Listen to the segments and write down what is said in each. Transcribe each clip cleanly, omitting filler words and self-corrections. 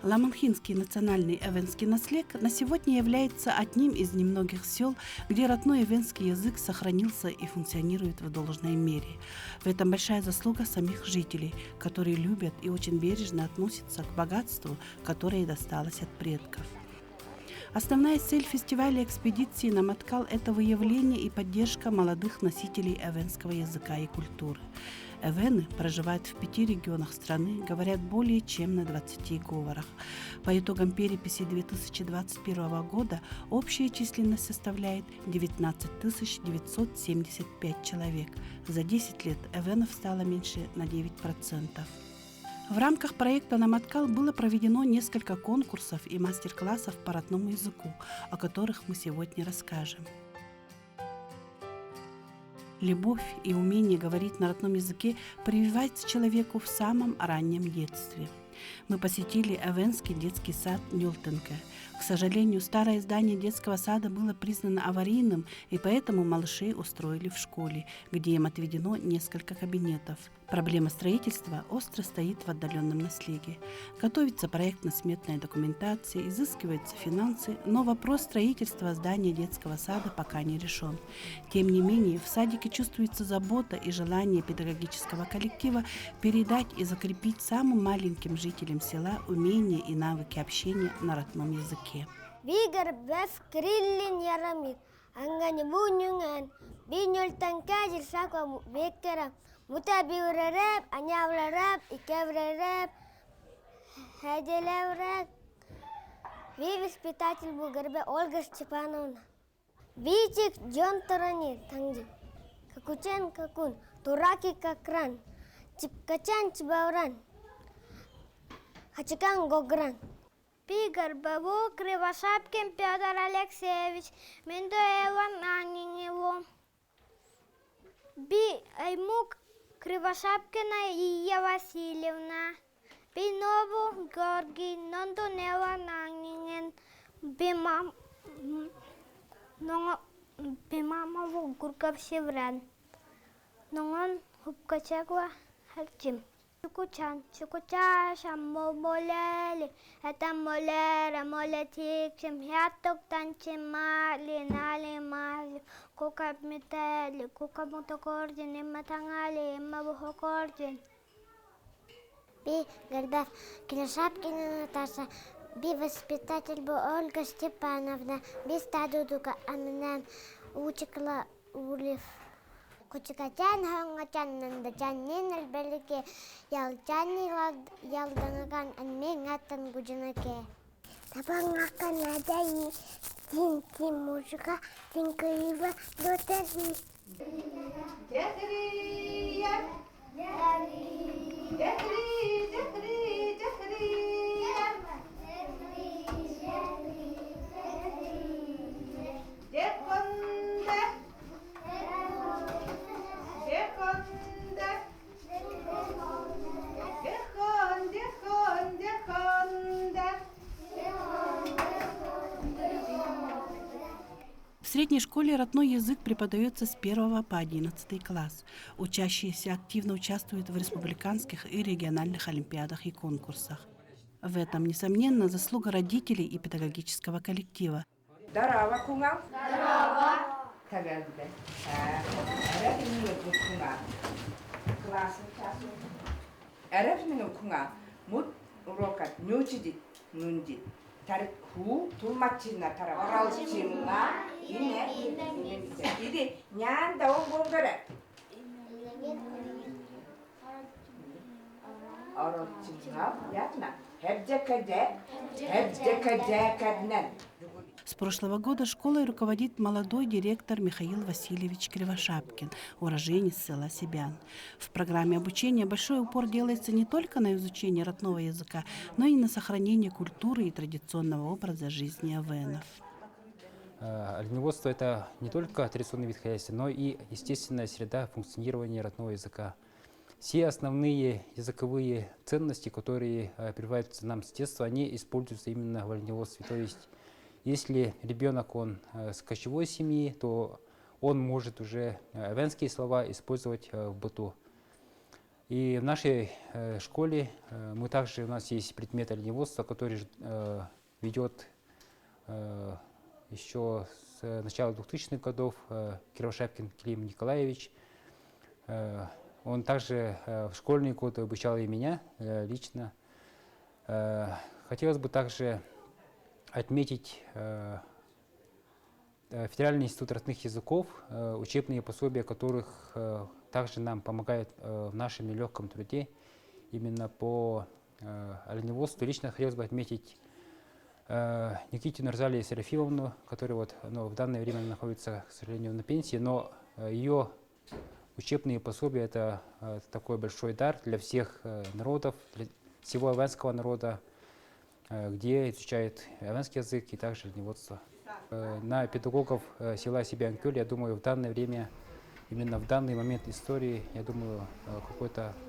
Ламанхинский национальный эвенский наследие на сегодня является одним из немногих сел, где родной эвенский язык сохранился и функционирует в должной мере. В этом большая заслуга самих жителей, которые любят и очень бережно относятся к богатству, которое досталось от предков. Основная цель фестиваля экспедиции на Маткал – это выявление и поддержка молодых носителей эвенского языка и культуры. Эвены проживают в 5 регионах страны, говорят более чем на 20 говорах. По итогам переписи 2021 года общая численность составляет 19 975 человек. За 10 лет эвенов стало меньше на 9%. В рамках проекта «На Маткал» было проведено несколько конкурсов и мастер-классов по родному языку, о которых мы сегодня расскажем. Любовь и умение говорить на родном языке прививается человеку в самом раннем детстве. Мы посетили эвенский детский сад Нюлтенке. К сожалению, старое здание детского сада было признано аварийным, и поэтому малышей устроили в школе, где им отведено несколько кабинетов. Проблема строительства остро стоит в отдаленном наследии. Готовится проектно-сметная документация, изыскиваются финансы, но вопрос строительства здания детского сада пока не решен. Тем не менее, в садике чувствуется забота и желание педагогического коллектива передать и закрепить самым маленьким жителям села умения и навыки общения на родном языке. Бигар беф криллин ярамик, ангани буnyungan, binyultan kajil sakwa bekera, mutabiurarab, anyavlarab, ikavlarab, хаделевраб. Ви воспитатель Бугарбе Ольга Степановна. Вичик Джон Тарани Танги. Какучен какун, тураки какран, чипкачан чибауран, хачикан гогран. Пигар Бабу Кривошапкин Петр Алексеевич, Мендуэван Анинево. Би Аймук Кривошапкина Ия Васильевна. Бинову Георгий Нондунева Нанинен. Бимамову Гургав Севран. Нонгон Хупкачагва Хальчим. Чукуча, шаммо молели, это молера, молетик, чем хяток танчима, линали мази, кукаб метели, кукаб мотокордин, имма тангали, имма бухокордин. Би Гордав Кривошапкина Наташа, би воспитатель бу Ольга Степановна, би стадудука Аминам, учикла Улев. Кучикачан хангачан нандачаннин албелике ялчани ялданган анменгatan гуджанаке. Табангакан адай тинки мужика тинкаива дотани. Джахрия, Джахри, Джахри, Джахри, Джахри. Джахонда. В средней школе родной язык преподается с 1 по 11 класс. Учащиеся активно участвуют в республиканских и региональных олимпиадах и конкурсах. В этом, несомненно, заслуга родителей и педагогического коллектива. Здорово, Кунга. Здорово. Тагалде. Арабинный Кунга. Класс часу. Арабинный Кунга. Мут урокат нючидит нундит. Тарит ху турмачина тара. Оралчимга. 이네. 이리 냔다 온 건가래. 어렵지가 야나. С прошлого года школой руководит молодой директор Михаил Васильевич Кривошапкин, уроженец села Себян. В программе обучения большой упор делается не только на изучение родного языка, но и на сохранение культуры и традиционного образа жизни эвенов. Оленеводство – это не только традиционный вид хозяйства, но и естественная среда функционирования родного языка. Все основные языковые ценности, которые прививаются нам с детства, они используются именно в оленеводстве. То есть, если ребенок с кочевой семьи, то он может уже эвенские слова использовать в быту. И в нашей школе у нас есть предмет оленеводства, который ведет еще с начала 2000-х годов Кировошапкин Клим Николаевич. Он также в школьные годы обучал и меня лично. Хотелось бы также отметить Федеральный институт родных языков, учебные пособия которых также нам помогают в нашем нелегком труде именно по оленеводству. Лично хотелось бы отметить Никитину Розалию Серафимовну, которая в данное время находится, к сожалению, на пенсии, но ее учебные пособия – это такой большой дар для всех народов, для всего аванского народа, где изучают аванский язык и также оленеводство. На педагогов села Сибианкёль, я думаю, в данное время, именно в данный момент истории, я думаю,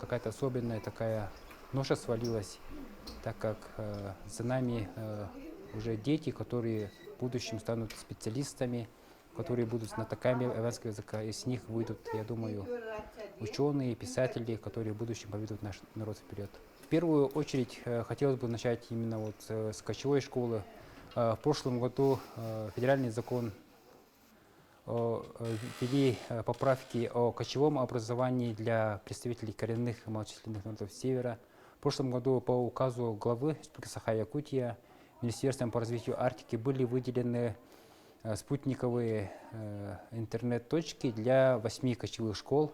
какая-то особенная такая ноша свалилась, так как за нами уже дети, которые в будущем станут специалистами, которые будут знатоками аванского языка, из них выйдут, я думаю, ученые, писатели, которые в будущем поведут наш народ вперед. В первую очередь хотелось бы начать именно с кочевой школы. В прошлом году федеральный закон ввели поправки о кочевом образовании для представителей коренных и малочисленных народов Севера. В прошлом году по указу главы Республики Саха-Якутия Министерством по развитию Арктики были выделены спутниковые интернет-точки для 8 кочевых школ.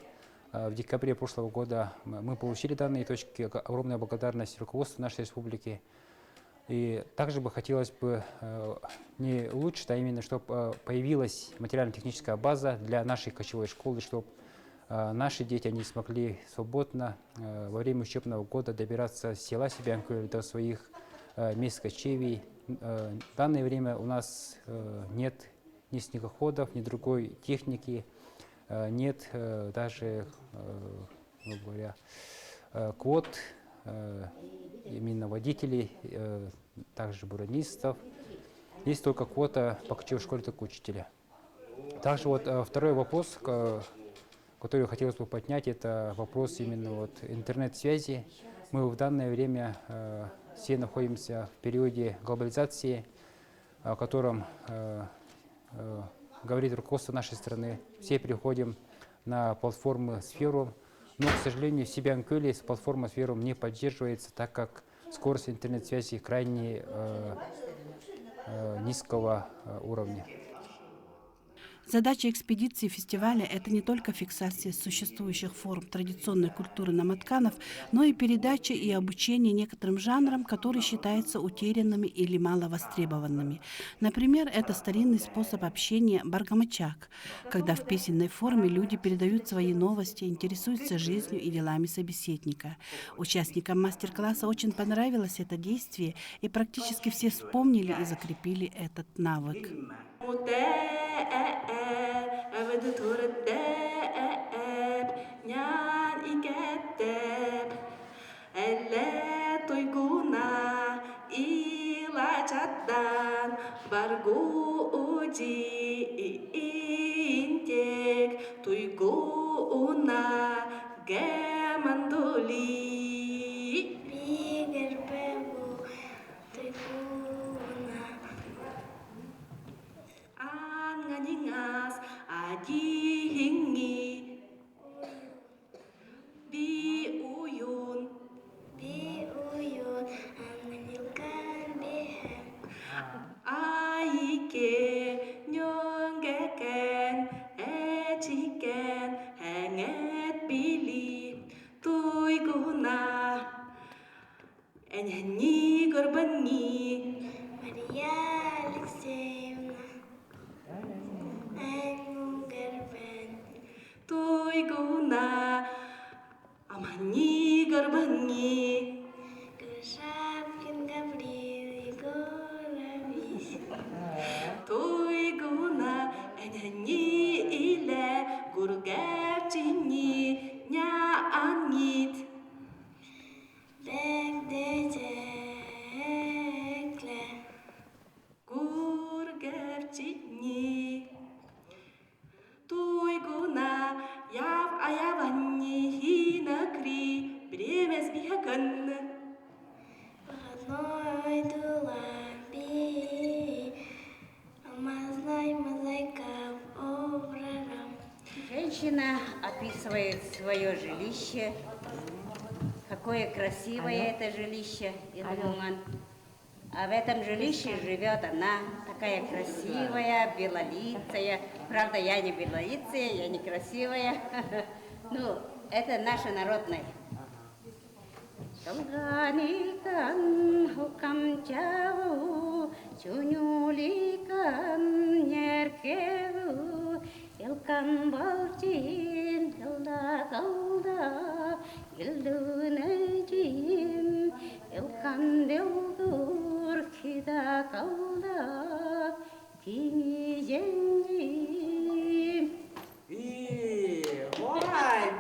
В декабре прошлого года мы получили данные точки. Огромная благодарность руководству нашей республики. И также бы хотелось бы не лучше, а именно, чтобы появилась материально-техническая база для нашей кочевой школы, чтобы наши дети они смогли свободно во время учебного года добираться с села Сибианкёль до своих мест кочевий. В данное время у нас нет ни снегоходов, ни другой техники, нет даже, грубо говоря, квот, именно водителей, также буранистов. Есть только квота по кочевой школе, только учителя. Также второй вопрос, который хотелось бы поднять, это вопрос именно интернет-связи. Мы в данное время все находимся в периоде глобализации, о котором говорит руководство нашей страны. Все переходим на платформы Сферу, но, к сожалению, в Сибианкёле платформа Сферу не поддерживается, так как скорость интернет-связи крайне низкого уровня. Задача экспедиции фестиваля – это не только фиксация существующих форм традиционной культуры наматканов, но и передача и обучение некоторым жанрам, которые считаются утерянными или маловостребованными. Например, это старинный способ общения баргамачак, когда в песенной форме люди передают свои новости, интересуются жизнью и делами собеседника. Участникам мастер-класса очень понравилось это действие, и практически все вспомнили и закрепили этот навык. Мария Алексеевна, Туйгуна, Амани Горбани, Кировошапкин Гаврил Егорович, Туйгуна, Эняни Иле, Гургевчини, Няанит, Бекдежекле, Гургевчини, Туйгуна, Яв Аявани, Хинакри, женщина описывает свое жилище. Какое красивое это жилище, Илгунган. А в этом жилище живет она, такая красивая, белолицая. Правда, я не белолицая, я не красивая. Ну, это наша народная. Толганикан хукамчаву, чунюликан неркеву, илкан балчин, илда калда, илдунайжим, илкан делдур кида калда, тиниженжим. Ой,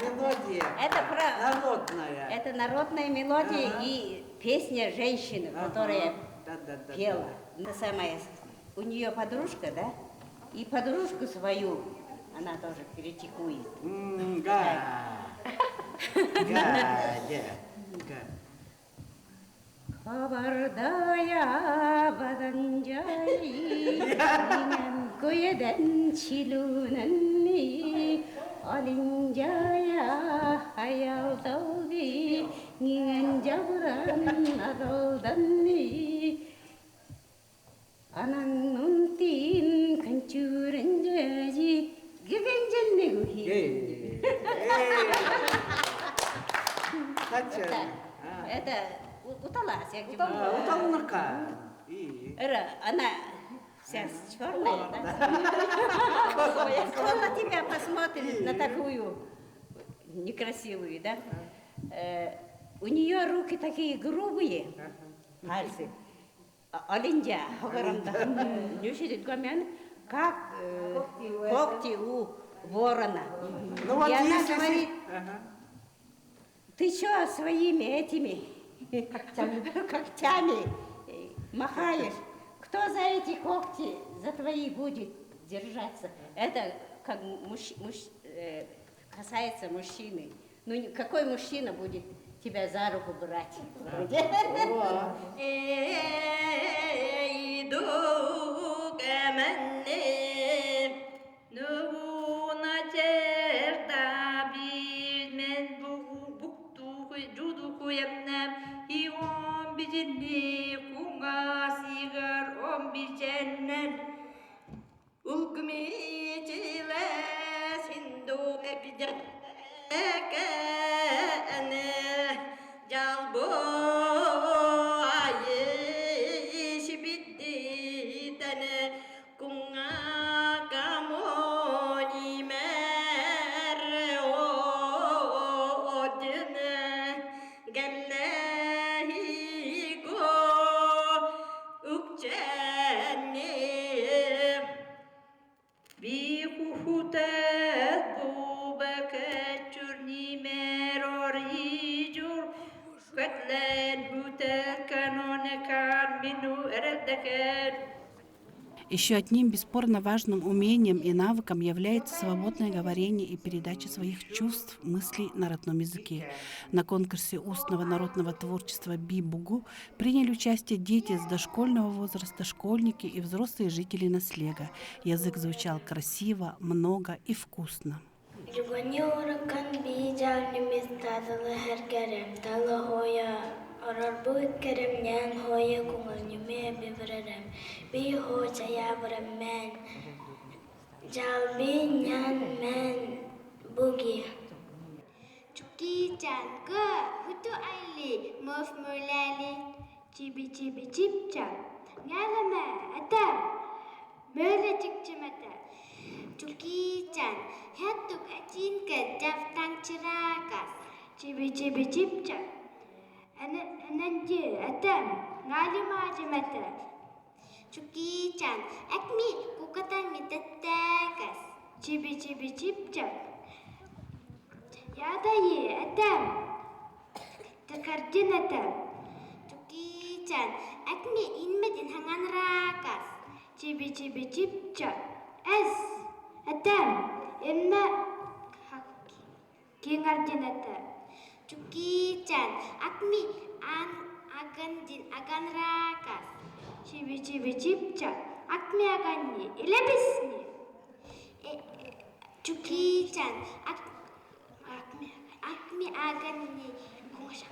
мелодия. Народная. Это народная мелодия и песня женщины, которая пела. Это самое, у нее подружка, да? И подружку свою она тоже критикует. Хабардая баданжаи, нинен көеден чилунанни, алинжая хаялдауди, нинен жабыран адалданни. Анан нунтин канчурен жажи, гигенженне гухи. Это уталась, я где Уталнырка. Она вся черная, да? Кто на тебя посмотрит, на такую некрасивую, да? У нее руки такие грубые, пальцы. Алинджа, как когти у ворона. И она говорит, ты что своими этими когтями махаешь? Кто за эти когти за твои будет держаться? Это как касается мужчины. Ну какой мужчина будет тебя за руку брать? Еще одним бесспорно важным умением и навыком является свободное говорение и передача своих чувств, мыслей на родном языке. На конкурсе устного народного творчества «Би-Бугу» приняли участие дети с дошкольного возраста, школьники и взрослые жители Наслега. Язык звучал красиво, много и вкусно. Ararbuik kerem nyan hoya kungal nyume bivrem bi ho chaya vrem men jalbi nyan men bugi chuki chan ko hutu aili mof mulali chibi chibi chip chan ngalama atam mele chikchimata chuki chan hattu kachin ke jaftang chirakas chibi chibi chip chan أنا نجي أتم نالي ما جمتا شوكي كان أكمي كوكتا متتاكس جيبي جيبي جيب جب يا داي أتم تكرجن أتم شوكي كان أكمي إن مدين هنغان راكس جيبي جيبي جيب جب أس أتم إما كي نرجن أتم Chuki chan akmi an agan din agan rakas chibi chibi chip chan akmi agan ni ilebisni Чукичан, акми аганни,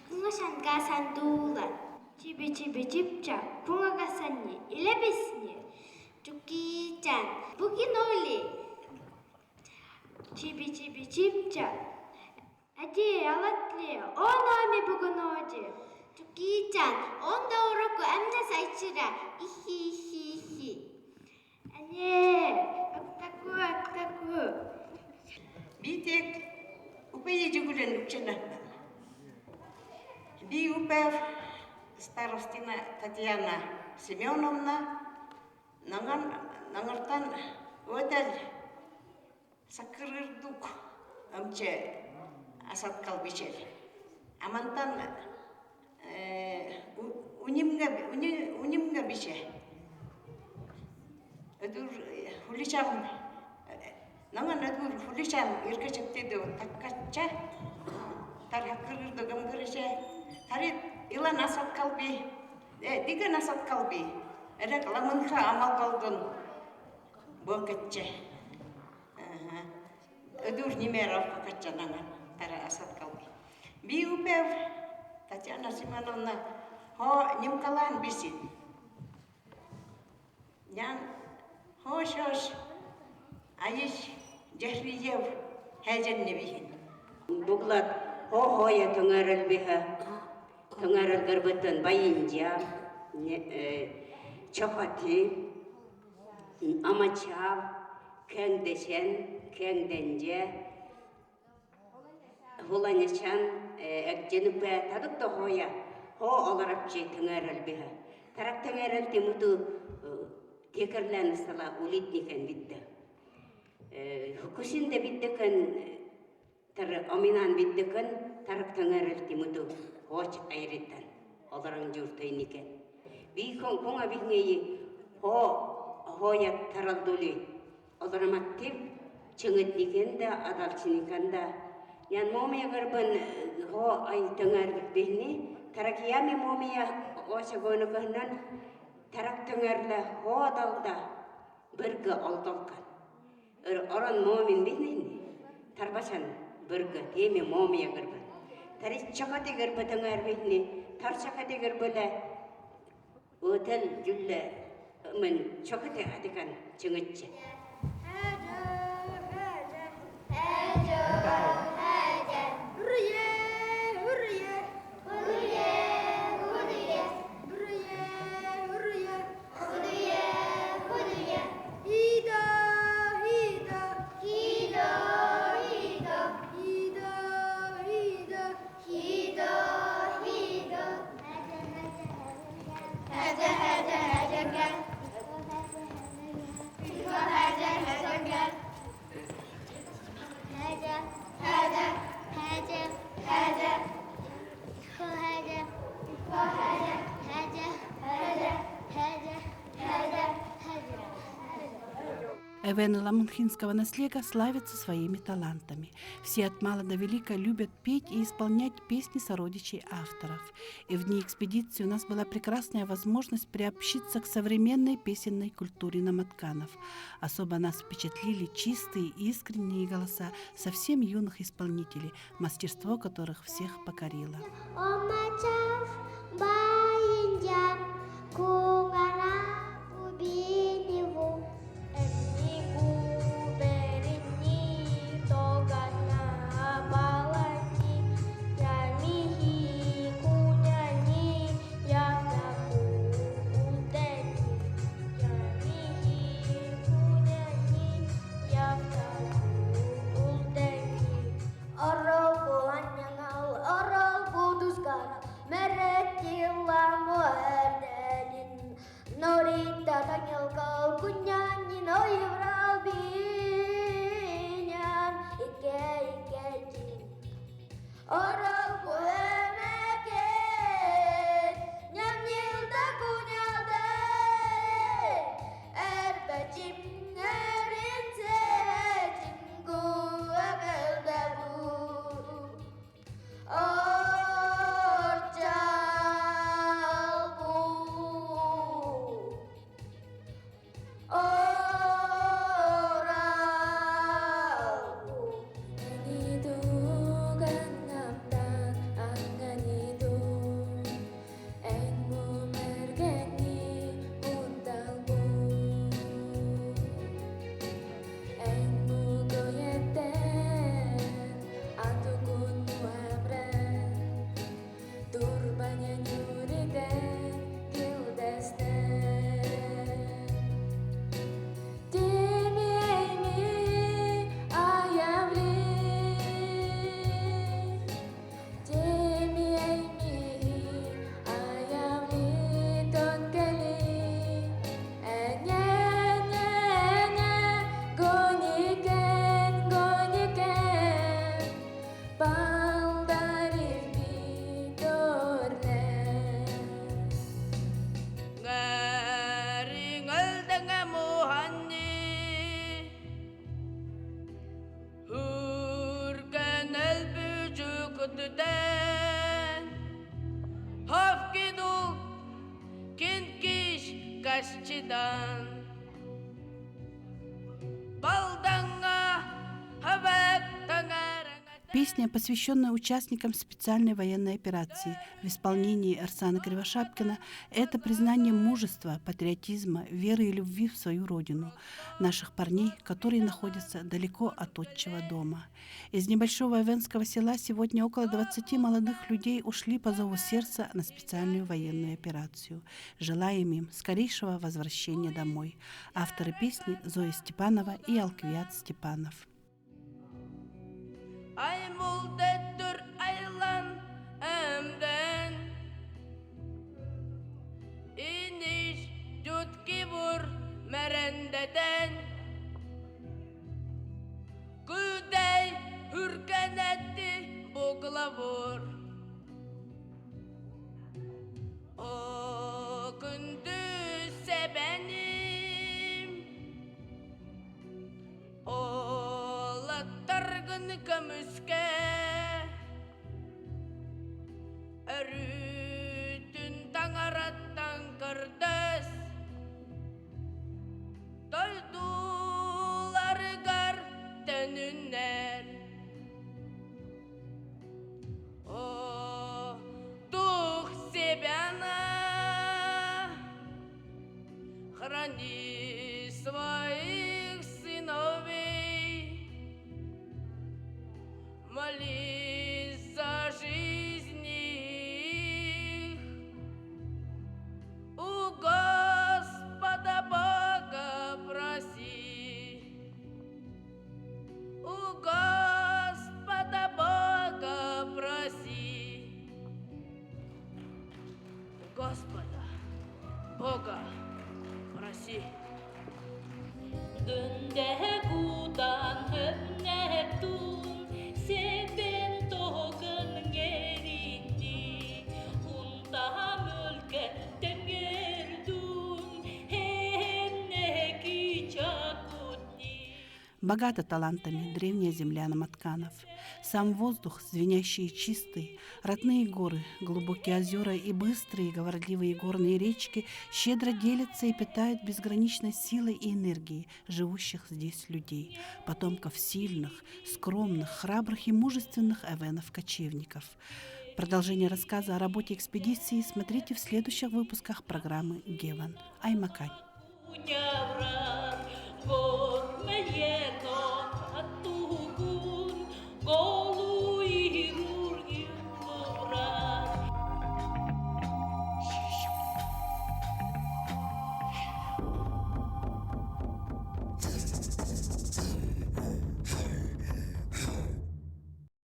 кунгашан гасандула. Чиби чипча, кунгагасанни, илебисни. Чукичан, букиноли. Чиби чипча. Ади алатли, онами бугуноди. Чукичан, онда уроку амна сайчира. Ихи. Ане, актаку. Битек упея жигулен учена. Би упев старостина Татьяна Семеновна нангартан өтел сакырырдук амче асат калбичел. Амантан унимга биче. Ödür hulişam nangan ödür hulişam irkeçektedi takkaça tar hakkırırdı gımgırışı tarit ilan asat kalbi digen asat kalbi erek lamınka amal kaldın boketçe ödür nimerov kakkaça nangan tar asat kalbi bi upev Татьяна Семеновна ho nimkalan bisin Нян хош айыш жахриев хәжен небиһин. Буглат хоя төңәрел биһа. Төңәрел гырбытын байынжа, чохати, амачав, кәңдешен, кәңденже, хуланышан, әкженіпе тадықты хоя, оларапчы төңәрел биһа. Тарак төңәрел темуту Текерлән сала улитникен бидде. Хукусин де биддекен, тар аминан биддекен, тарак төңәрел тимуту хоч айриттан, оларың журтайникен. Бейкон конга бигнеyi хоя таралдули, олараматтив чыңытникен да, адалчыникен да. Ян момия гарбын хо ай төңәрел бигни, тарак ями момия оша гонуканнан, Тарак төңәрлә ходалда бирге алдалкан. Оран момин бинен тарбашан бирге теме момия гырбы. Тарис чакаты гырбы төңәр бинне, тар чакаты гырбыла өтел жүлле мен чакаты адикан чыңытчы. Эвены ламунхинского наследия славятся своими талантами. Все от мала до велика любят петь и исполнять песни сородичей авторов. И в дни экспедиции у нас была прекрасная возможность приобщиться к современной песенной культуре наматканов. Особо нас впечатлили чистые и искренние голоса совсем юных исполнителей, мастерство которых всех покорило. Айдан Балданга Хавек Тангарanga. Песня, посвященная участникам специальной военной операции в исполнении Эрсана Кривошапкина, это признание мужества, патриотизма, веры и любви в свою родину, наших парней, которые находятся далеко от отчего дома. Из небольшого эвенского села сегодня около 20 молодых людей ушли по зову сердца на специальную военную операцию. Желаем им скорейшего возвращения домой. Авторы песни Зоя Степанова и Алквиат Степанов. Ay muldettür aylan emden İniş jutki vur merendeden Güdey hürken etti bugla vur O gündüzse benim Olattargın kömüske Örütün tangarattan kırdes Doydular gar tenünler O дух себя храни своих сыновей молись за жизнь их у Господа Бога проси у Господа Бога проси Господа Бога проси 은대구단 흡neptun 세벤 독은 예린지 혼다 물건 땡gerдун хемнеки чакутни. Богата талантами древняя земля Наматканов. Сам воздух, звенящий и чистый, родные горы, глубокие озера и быстрые говорливые горные речки щедро делятся и питают безграничной силой и энергией живущих здесь людей, потомков сильных, скромных, храбрых и мужественных эвенов-кочевников. Продолжение рассказа о работе экспедиции смотрите в следующих выпусках программы «Геван». Аймакань.